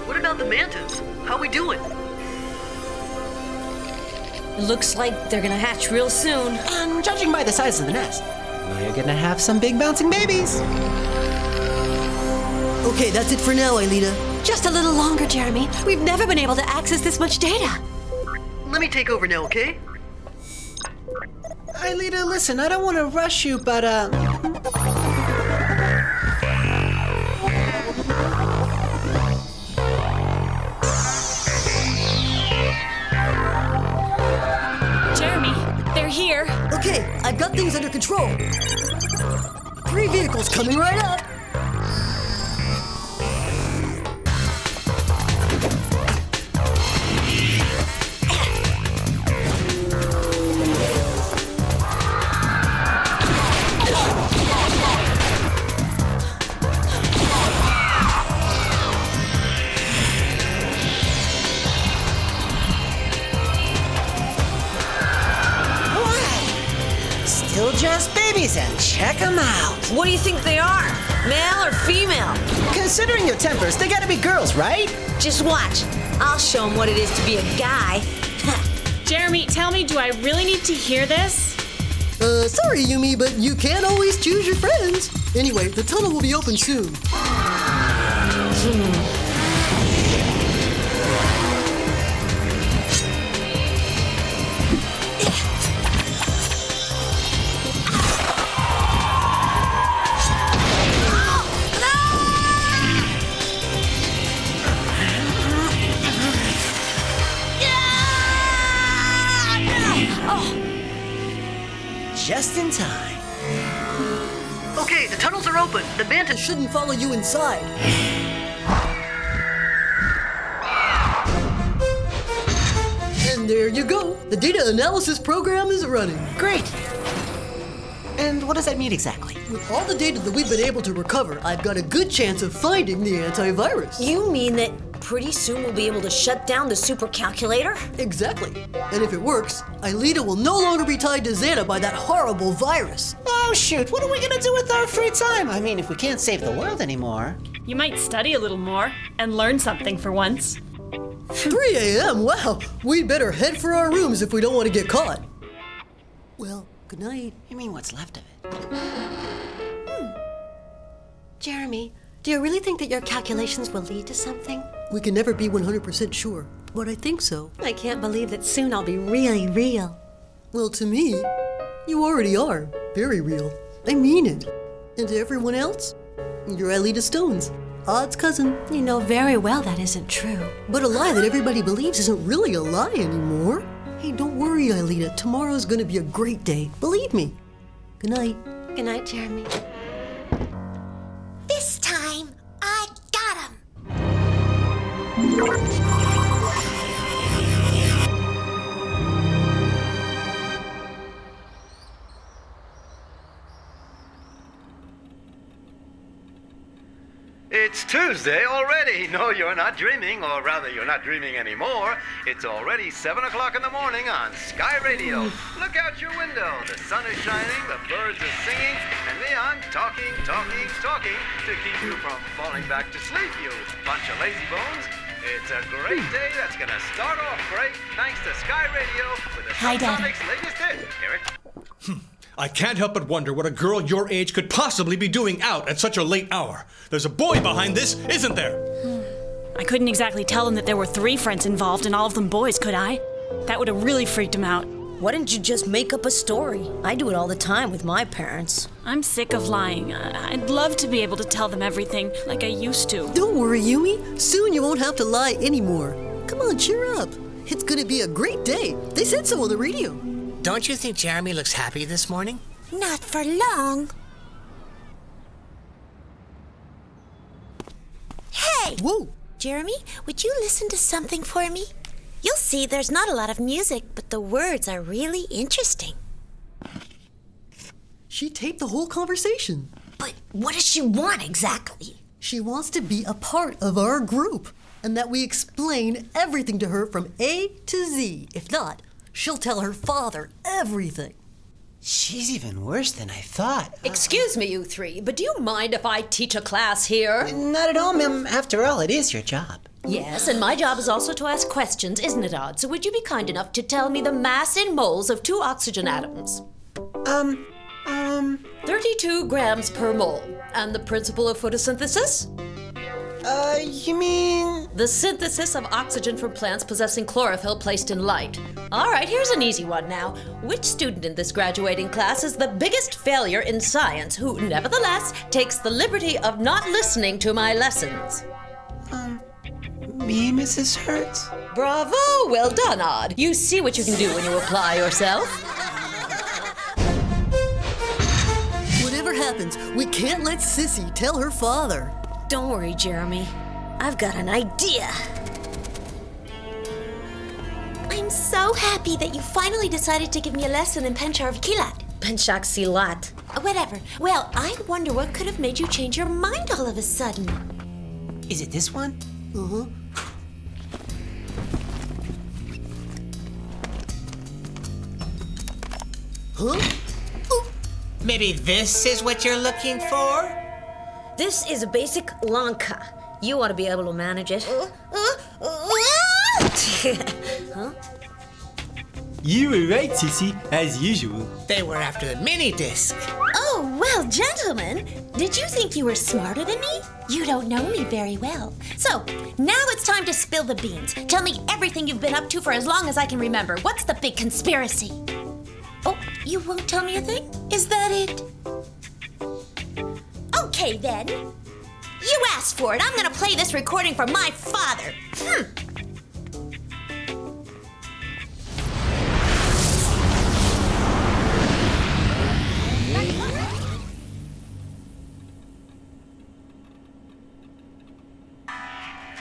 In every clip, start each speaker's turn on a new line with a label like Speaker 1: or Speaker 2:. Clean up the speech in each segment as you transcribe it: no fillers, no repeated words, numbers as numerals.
Speaker 1: What about the mantas? How we doing?
Speaker 2: It looks like they're gonna hatch real soon.
Speaker 3: And judging by the size of the nest, we're gonna have some big bouncing babies.
Speaker 1: Okay, that's it for now, Aelita.
Speaker 2: Just a little longer, Jeremy. We've never been able to access this much data.
Speaker 1: Let me take over now, okay?
Speaker 3: Aelita, listen, I don't want to rush you, but
Speaker 2: Jeremy, they're here.
Speaker 1: Okay, I've got things under control. 3 vehicles coming right up.
Speaker 3: still just babies, and check them out.
Speaker 2: What do you think they are? Male or female?
Speaker 3: Considering your tempers, they gotta be girls, right?
Speaker 2: Just watch. I'll show them what it is to be a guy.
Speaker 4: Jeremy, tell me, do I really need to hear this?
Speaker 1: Sorry, Yumi, but you can't always choose your friends. Anyway, the tunnel will be open soon.
Speaker 3: Just in time.
Speaker 1: Okay, the tunnels are open. The mantis shouldn't follow you inside. And there you go. The data analysis program is running.
Speaker 3: Great. And what does that mean exactly?
Speaker 1: With all the data that we've been able to recover, I've got a good chance of finding the antivirus.
Speaker 2: You mean that pretty soon we'll be able to shut down the supercalculator?
Speaker 1: Exactly. And if it works, Aelita will no longer be tied to XANA by that horrible virus.
Speaker 3: Oh, shoot. What are we gonna do with our free time? I mean, if we can't save the world anymore.
Speaker 4: You might study a little more and learn something for once.
Speaker 1: 3 a.m.? Wow. We'd better head for our rooms if we don't want to get caught. Well, good night.
Speaker 3: You mean what's left of it?
Speaker 2: Jeremy, do you really think that your calculations will lead to something?
Speaker 1: We can never be 100% sure, but I think so.
Speaker 2: I can't believe that soon I'll be really real.
Speaker 1: Well, to me, you already are. Very real. I mean it. And to everyone else, you're Aelita Stone's Odd's cousin.
Speaker 2: You know very well that isn't true.
Speaker 1: But a lie that everybody believes isn't really a lie anymore. Hey, don't worry, Aelita. Tomorrow's gonna be a great day. Believe me. Good night.
Speaker 2: Good night, Jeremy.
Speaker 5: This time, I got him!
Speaker 6: It's Tuesday already. No, you're not dreaming, or rather, you're not dreaming anymore. It's already 7 o'clock in the morning on Sky Radio. Look out your window. The sun is shining, the birds are singing, and me, I'm talking to keep you from falling back to sleep, you bunch of lazy bones. It's a great day that's going to start off great thanks to Sky Radio with the
Speaker 4: Hi, Daddy.
Speaker 6: Sonic's latest hit. Hear it?
Speaker 7: I can't help but wonder what a girl your age could possibly be doing out at such a late hour. There's a boy behind this, isn't there?
Speaker 4: I couldn't exactly tell him that there were 3 friends involved and all of them boys, could I? That would have really freaked him out.
Speaker 8: Why didn't you just make up a story? I do it all the time with my parents.
Speaker 4: I'm sick of lying. I'd love to be able to tell them everything like I used to.
Speaker 1: Don't worry, Yumi. Soon you won't have to lie anymore. Come on, cheer up. It's gonna be a great day. They said so on the radio.
Speaker 3: Don't you think Jeremy looks happy this morning?
Speaker 5: Not for long. Hey!
Speaker 1: Whoa!
Speaker 5: Jeremy, would you listen to something for me? You'll see there's not a lot of music, but the words are really interesting.
Speaker 1: She taped the whole conversation.
Speaker 8: But what does she want exactly?
Speaker 1: She wants to be a part of our group, and that we explain everything to her from A to Z. If not, she'll tell her father everything.
Speaker 3: She's even worse than I thought.
Speaker 8: Excuse me, you 3, but do you mind if I teach a class here?
Speaker 3: Not at all, ma'am. After all, it is your job.
Speaker 8: Yes, and my job is also to ask questions, isn't it, Odd? So would you be kind enough to tell me the mass in moles of 2 oxygen atoms? 32 grams per mole. And the principle of photosynthesis?
Speaker 3: You mean...
Speaker 8: The synthesis of oxygen from plants possessing chlorophyll placed in light. All right, here's an easy one now. Which student in this graduating class is the biggest failure in science who, nevertheless, takes the liberty of not listening to my lessons?
Speaker 3: Me, Mrs. Hertz?
Speaker 8: Bravo! Well done, Odd. You see what you can do when you apply yourself.
Speaker 1: Whatever happens, we can't let Sissi tell her father.
Speaker 8: Don't worry, Jeremy. I've got an idea.
Speaker 5: I'm so happy that you finally decided to give me a lesson in Penchar-Kilat.
Speaker 8: Penchak Silat.
Speaker 5: Whatever. Well, I wonder what could have made you change your mind all of a sudden.
Speaker 3: Is it this one?
Speaker 1: Uh-huh. Huh?
Speaker 3: Maybe this is what you're looking for?
Speaker 8: This is a basic lanka. You ought to be able to manage it. Huh?
Speaker 9: You were right, Sissi, as usual.
Speaker 3: They were after the mini disc.
Speaker 5: Oh, well, gentlemen, did you think you were smarter than me? You don't know me very well. So, now it's time to spill the beans. Tell me everything you've been up to for as long as I can remember. What's the big conspiracy? Oh, you won't tell me a thing? Is that it? Okay, then. You asked for it. I'm gonna play this recording for my father.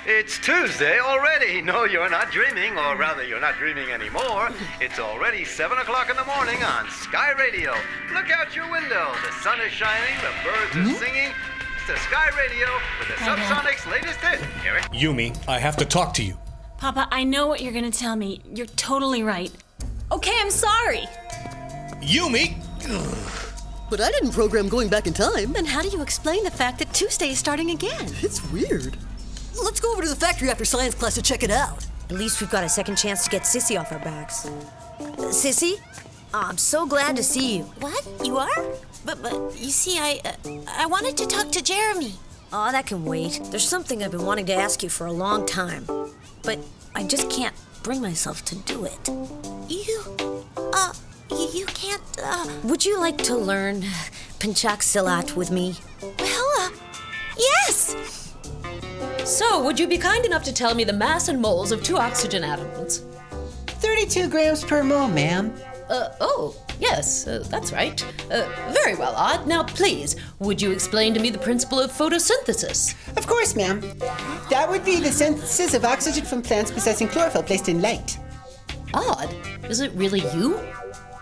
Speaker 6: It's Tuesday already. No, you're not dreaming, or rather, you're not dreaming anymore. It's already 7 o'clock in the morning on Sky Radio. Look out your window. The sun is shining, the birds are singing. It's the Sky Radio with the Subsonic's latest hit. Hear it?
Speaker 7: Yumi, I have to talk to you.
Speaker 4: Papa, I know what you're gonna tell me. You're totally right. Okay, I'm sorry.
Speaker 7: Yumi!
Speaker 1: But I didn't program going back in time.
Speaker 2: Then how do you explain the fact that Tuesday is starting again?
Speaker 1: It's weird. Let's go over to the factory after science class to check it out.
Speaker 8: At least we've got a second chance to get Sissi off our backs. Sissi, I'm so glad to see you.
Speaker 5: What? You are? But you see, I wanted to talk to Jeremy.
Speaker 8: Oh, that can wait. There's something I've been wanting to ask you for a long time. But I just can't bring myself to do it.
Speaker 5: You can't,
Speaker 8: Would you like to learn Penchak Silat with me?
Speaker 5: Well, yes!
Speaker 8: So, would you be kind enough to tell me the mass and moles of 2 oxygen atoms?
Speaker 3: 32 grams per mole, ma'am.
Speaker 8: Yes, that's right. Very well, Odd. Now, please, would you explain to me the principle of photosynthesis?
Speaker 3: Of course, ma'am. That would be the synthesis of oxygen from plants possessing chlorophyll placed in light.
Speaker 8: Odd. Is it really you?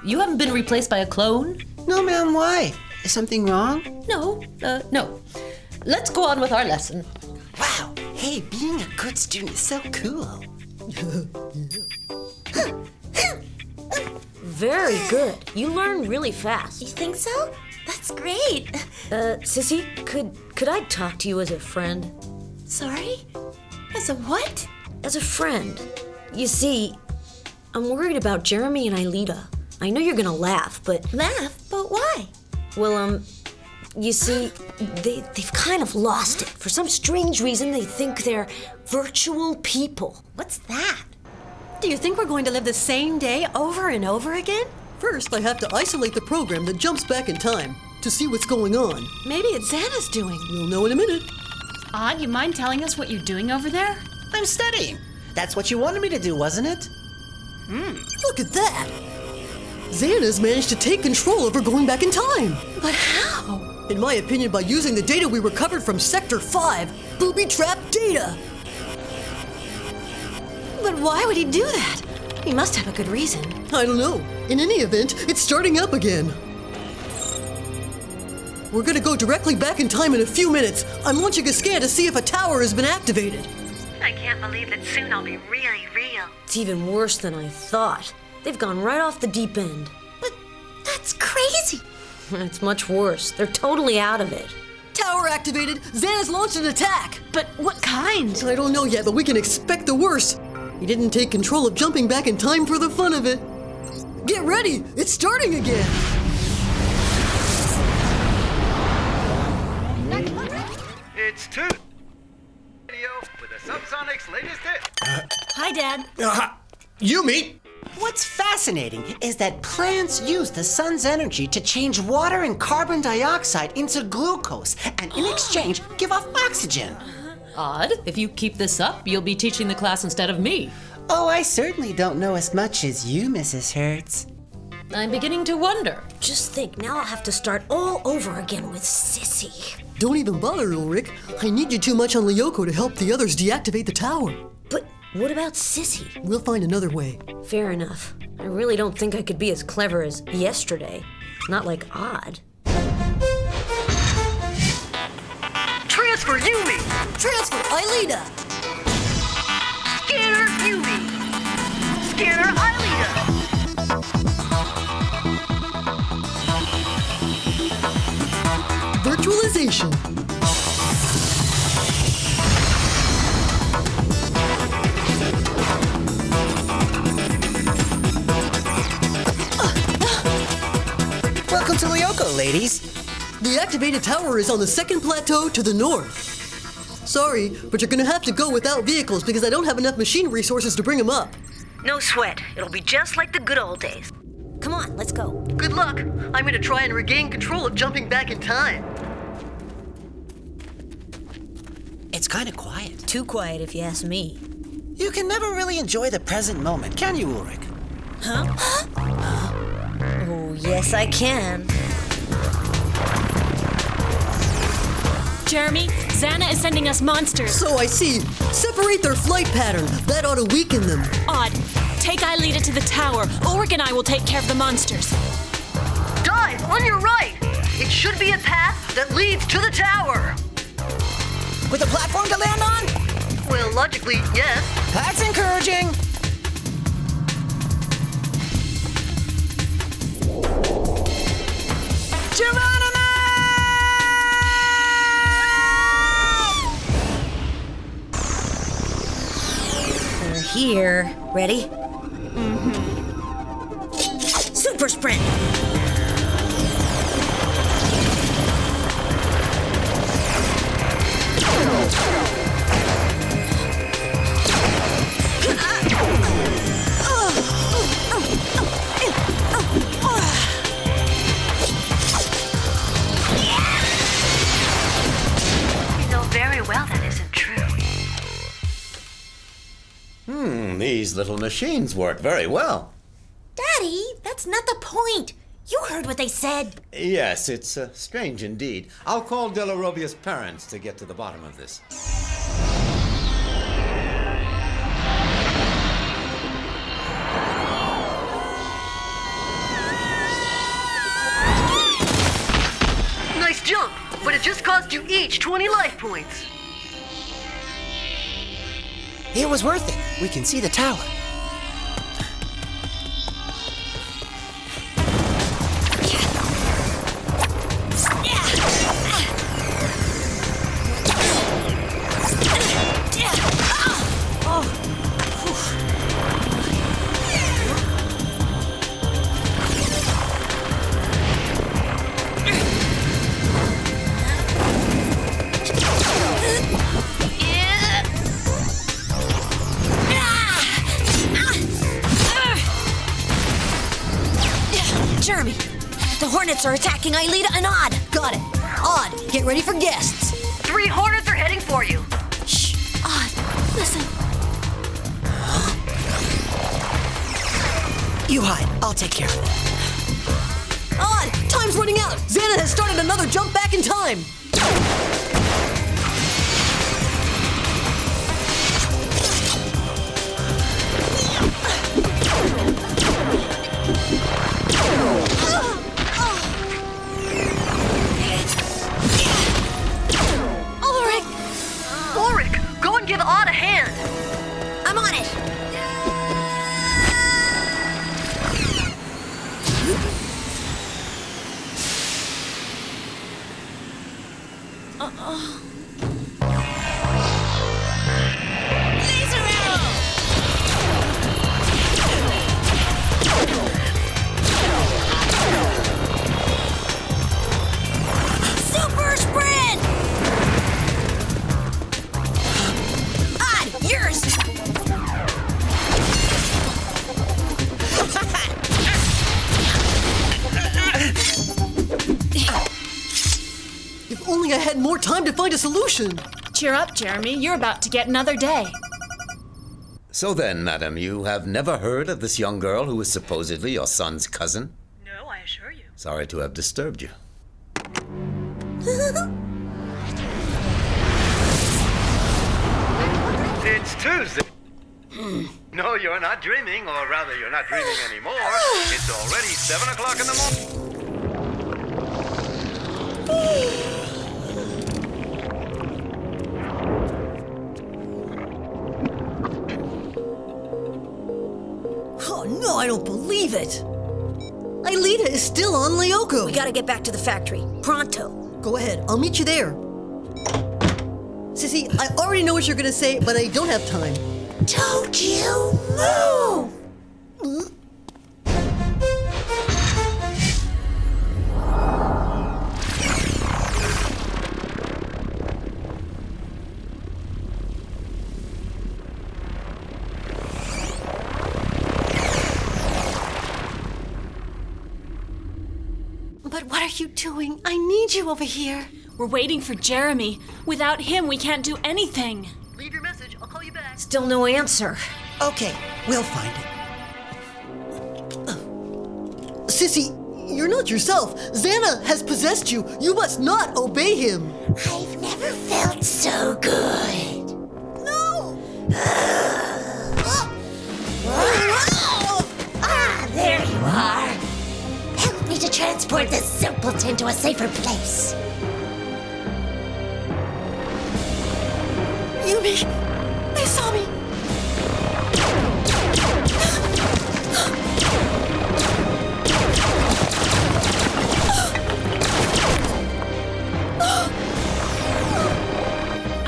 Speaker 8: You haven't been replaced by a clone?
Speaker 3: No, ma'am, why? Is something wrong?
Speaker 8: No. Let's go on with our lesson.
Speaker 3: Wow, hey, being a good student is so cool.
Speaker 8: Very good. You learn really fast.
Speaker 5: You think so? That's great.
Speaker 8: Sissi, could I talk to you as a friend?
Speaker 5: Sorry? As a what?
Speaker 8: As a friend. You see, I'm worried about Jeremy and Aelita.
Speaker 2: I know you're gonna laugh, but...
Speaker 5: Laugh? But why?
Speaker 2: Well, you see, they've kind of lost it. For some strange reason, they think they're virtual people.
Speaker 5: What's that?
Speaker 1: Do you think we're going to live the same day over and over again? First, I have to isolate the program that jumps back in time to see what's going on.
Speaker 2: Maybe it's Xana's doing.
Speaker 1: We'll know in a minute.
Speaker 4: Odd, you mind telling us what you're doing over there?
Speaker 10: I'm studying. That's what you wanted me to do, wasn't it?
Speaker 1: Look at that! Xana's managed to take control over going back in time.
Speaker 2: But how?
Speaker 1: In my opinion, by using the data we recovered from Sector 5, booby-trapped data.
Speaker 2: But why would he do that? He must have a good reason.
Speaker 1: I don't know. In any event, it's starting up again. We're gonna go directly back in time in a few minutes. I'm launching a scan to see if a tower has been activated.
Speaker 2: I can't believe that soon I'll be really real. It's even worse than I thought. They've gone right off the deep end.
Speaker 5: But that's crazy.
Speaker 2: It's much worse. They're totally out of it.
Speaker 1: Tower activated! Xana's launched an attack!
Speaker 4: But what kind?
Speaker 1: I don't know yet, but we can expect the worst. He didn't take control of jumping back in time for the fun of it. Get ready! It's starting again!
Speaker 6: It's 2 Radio with the Subsonic's latest hit.
Speaker 4: Hi, Dad.
Speaker 7: Yumi!
Speaker 10: What's fascinating is that plants use the sun's energy to change water and carbon dioxide into glucose, and in exchange, give off oxygen.
Speaker 8: Odd. If you keep this up, you'll be teaching the class instead of me.
Speaker 10: Oh, I certainly don't know as much as you, Mrs. Hertz.
Speaker 8: I'm beginning to wonder.
Speaker 2: Just think, now I'll have to start all over again with Sissi.
Speaker 1: Don't even bother, Ulrich. I need you too much on LYOKO to help the others deactivate the tower.
Speaker 2: But what about Sissi?
Speaker 1: We'll find another way.
Speaker 2: Fair enough. I really don't think I could be as clever as yesterday. Not like Odd.
Speaker 1: Transfer Yumi! Transfer Aelita! Scanner Yumi! Scanner Aelita! Virtualization.
Speaker 10: Welcome to LYOKO, ladies.
Speaker 1: The activated tower is on the second plateau to the north. Sorry, but you're gonna have to go without vehicles because I don't have enough machine resources to bring them up.
Speaker 2: No sweat. It'll be just like the good old days. Come on, let's go.
Speaker 1: Good luck. I'm gonna try and regain control of jumping back in time.
Speaker 10: It's kind of quiet.
Speaker 2: Too quiet if you ask me.
Speaker 10: You can never really enjoy the present moment, can you, Ulrich?
Speaker 2: Oh, yes, I can.
Speaker 4: Jeremy, XANA is sending us monsters.
Speaker 1: So I see. Separate their flight pattern. That ought to weaken them.
Speaker 4: Odd. Take Aelita to the tower. Ulrich and I will take care of the monsters.
Speaker 1: Dive on your right. It should be a path that leads to the tower.
Speaker 10: With a platform to land on?
Speaker 1: Well, logically, yes.
Speaker 10: That's encouraging.
Speaker 2: They're here. Ready? Super sprint.
Speaker 11: You know very well that isn't true.
Speaker 6: These little machines work very well.
Speaker 5: Daddy, that's not the point. You heard what they said.
Speaker 6: Yes, it's strange indeed. I'll call De La Robia's parents to get to the bottom of this.
Speaker 1: Nice jump, but it just cost you each 20 life points.
Speaker 10: It was worth it. We can see the tower.
Speaker 2: Hornets are attacking Aelita and Odd.
Speaker 1: Got it. Odd, get ready for guests.
Speaker 11: 3 Hornets are heading for you.
Speaker 2: Shh, Odd, listen.
Speaker 10: You hide. I'll take care of it.
Speaker 1: Odd, time's running out. XANA has started another jump back in time.
Speaker 11: Ulrich, go and give Odd a hand.
Speaker 2: I'm on it.
Speaker 5: Laser arrow!
Speaker 2: Super sprint! Odd, yours!
Speaker 1: If only I had more time to find a solution.
Speaker 4: Cheer up, Jeremy. You're about to get another day.
Speaker 6: So then, madam, you have never heard of this young girl who is supposedly your son's cousin?
Speaker 11: No, I assure you.
Speaker 6: Sorry to have disturbed you. It's Tuesday. No, you're not dreaming, or rather, you're not dreaming anymore. It's already 7 o'clock in the morning.
Speaker 1: Oh no, I don't believe it. Aelita is still on LYOKO.
Speaker 2: We gotta get back to the factory. Pronto.
Speaker 1: Go ahead, I'll meet you there. Sissy, I already know what you're gonna say, but I don't have time.
Speaker 2: Don't you move!
Speaker 1: But what are you doing? I need you over here.
Speaker 4: We're waiting for Jeremy. Without him, we can't do anything.
Speaker 1: Leave your message, I'll call you back.
Speaker 2: Still no answer.
Speaker 10: Okay, we'll find it.
Speaker 1: Sissy, you're not yourself. XANA has possessed you. You must not obey him.
Speaker 2: I've never felt so good.
Speaker 1: No!
Speaker 2: Ah, there you are. Help me to transport this simpleton to a safer place.
Speaker 1: Yumi, they saw me.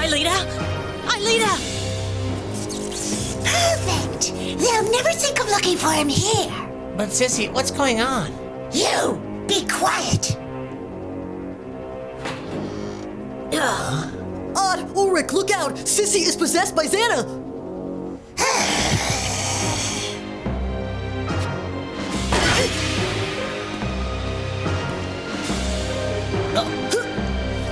Speaker 4: Aelita!
Speaker 2: Perfect. They'll never think of looking for him here.
Speaker 10: But Sissy, what's going on?
Speaker 2: You, be quiet.
Speaker 1: Odd, Ulrich, look out! Sissy is possessed by XANA!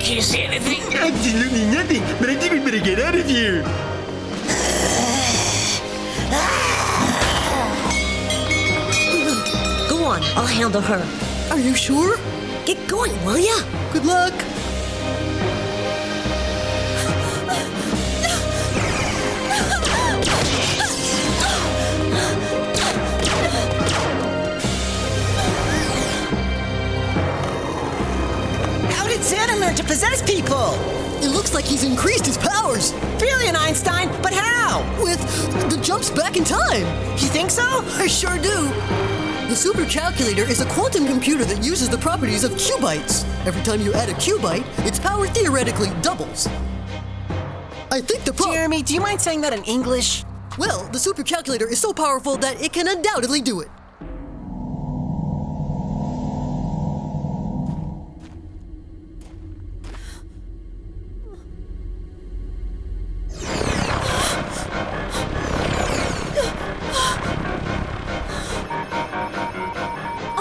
Speaker 10: Can you see anything? Absolutely nothing, but I think we better get out of here.
Speaker 2: Go on, I'll handle her.
Speaker 1: Are you sure?
Speaker 2: Get going, will ya?
Speaker 1: Good luck.
Speaker 10: How did XANA learn to possess people?
Speaker 1: It looks like he's increased his powers.
Speaker 10: Brilliant, Einstein, but how?
Speaker 1: With the jumps back in time.
Speaker 10: You think so?
Speaker 1: I sure do. The supercalculator is a quantum computer that uses the properties of qubits. Every time you add a qubit, its power theoretically doubles. I think the
Speaker 10: Jeremy, do you mind saying that in English?
Speaker 1: Well, the supercalculator is so powerful that it can undoubtedly do it.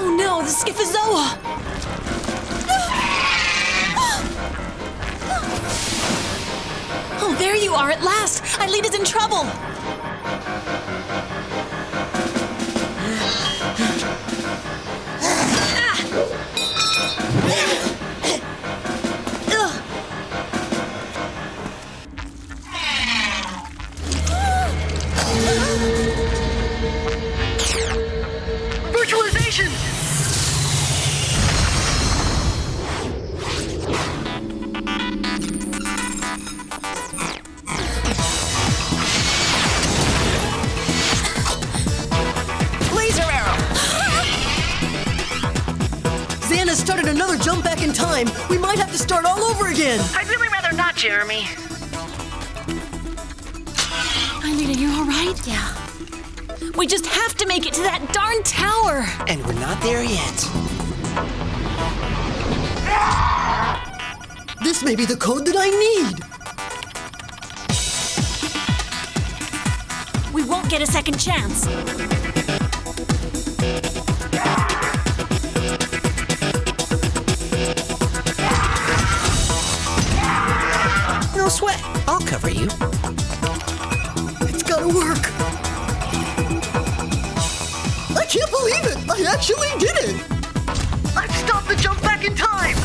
Speaker 4: Oh no, the Schiphiozoa! are at last! Ailita's in trouble!
Speaker 11: Virtualization!
Speaker 1: Laser arrow! XANA started another jump back in time. We might have to start all over again.
Speaker 11: I'd really rather not, Jeremy.
Speaker 4: Ailita, you all right?
Speaker 2: Yeah.
Speaker 4: We just have to make it to that darn tower!
Speaker 10: And we're not there yet.
Speaker 1: This may be the code that I need.
Speaker 4: We won't get a second chance.
Speaker 10: No sweat. I'll cover you.
Speaker 1: It's gotta work. I can't believe it! I actually did it!
Speaker 11: I've stopped the jump back in time!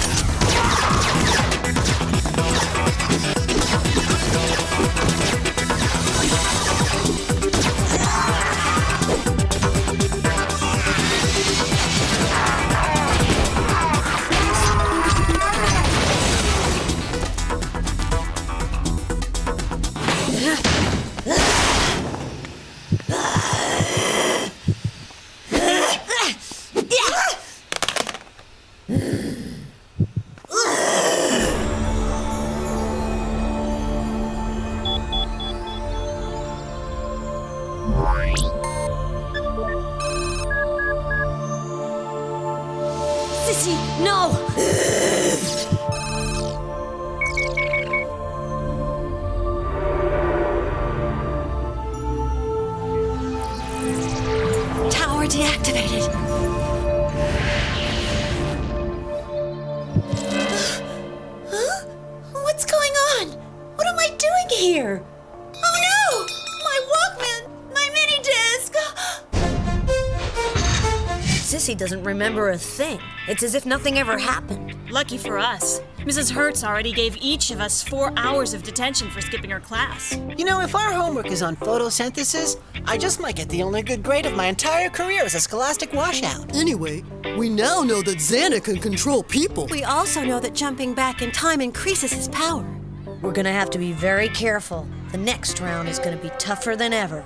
Speaker 2: Sissi, no! Tower deactivated. Huh? What's going on? What am I doing here? Oh no! My Walkman! My mini disc! Sissi doesn't remember a thing. It's as if nothing ever happened.
Speaker 4: Lucky for us. Mrs. Hertz already gave each of us 4 hours of detention for skipping her class.
Speaker 10: You know, if our homework is on photosynthesis, I just might get the only good grade of my entire career as a scholastic washout.
Speaker 1: Anyway, we now know that XANA can control people.
Speaker 2: We also know that jumping back in time increases his power. We're gonna have to be very careful. The next round is gonna be tougher than ever.